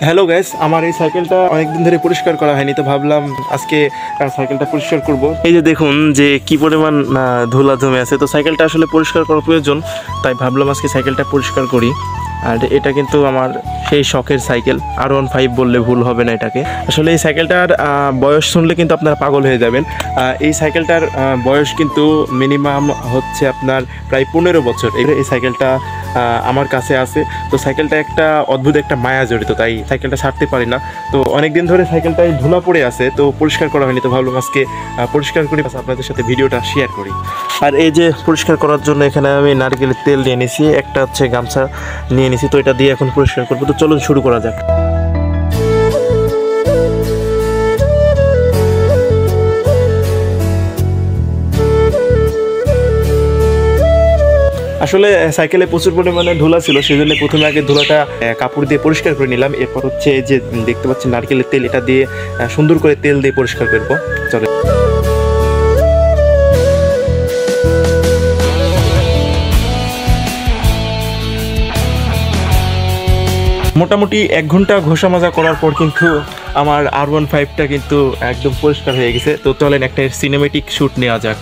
Hello guys, আমার এই সাইকেলটা অনেকদিন ধরে পরিষ্কার করা হয়নি, তো ভাবলাম আজকে সাইকেলটা পরিষ্কার করব। এই যে দেখুন যে কি পরিমাণ ধুলা জমে আছে, তো সাইকেলটা আসলে পরিষ্কার করা প্রয়োজন, তাই ভাবলাম আজকে সাইকেলটা পরিষ্কার করি। আর এটা কিন্তু আমার সেই শখের সাইকেল, R15 বললে ভুল হবে না এটাকে। আসলে এই সাইকেলটার বয়স শুনলে কিন্তু আপনারা পাগল হয়ে যাবেন। এই সাইকেলটার বয়স কিন্তু মিনিমাম হচ্ছে আপনার প্রায় 15 বছর। এই সাইকেলটা আমার কাছে আছে। তো সাইকেলটা একটা অদ্ভুত একটা মায়া জড়িত, তাই সাইকেলটা ছাড়তে পারি না। তো অনেক দিন ধরে সাইকেলটায় ধুলা পড়ে আছে, তো পরিষ্কার করা হয়নি, তো ভাবলাম আজকে পরিষ্কার করি, আপনাদের সাথে ভিডিওটা শেয়ার করি। আর এই যে পরিষ্কার করার জন্য এখানে আমি নারকেলের তেল নিয়ে নিয়েছি, একটা হচ্ছে গামছা নিয়ে নিয়েছি, তো এটা দিয়ে এখন পরিষ্কার করবো। তো চলুন শুরু করা যাক। আসলে সাইকেলে প্রচুর পরিমাণে ধুলা ছিল, সেই জন্য প্রথমে আগে ধুলাটা কাপড় দিয়ে পরিষ্কার করে নিলাম। এরপর হচ্ছে যে দেখতে পাচ্ছেন নারকেলের তেল, এটা দিয়ে সুন্দর করে তেল দিয়ে পরিষ্কার করবো। চলে মোটামুটি 1 ঘন্টা ঘষা মাজা করার পর কিন্তু আমার R15টা কিন্তু একদম পরিষ্কার হয়ে গেছে। তো চলেন একটা সিনেমেটিক শ্যুট নেওয়া যাক।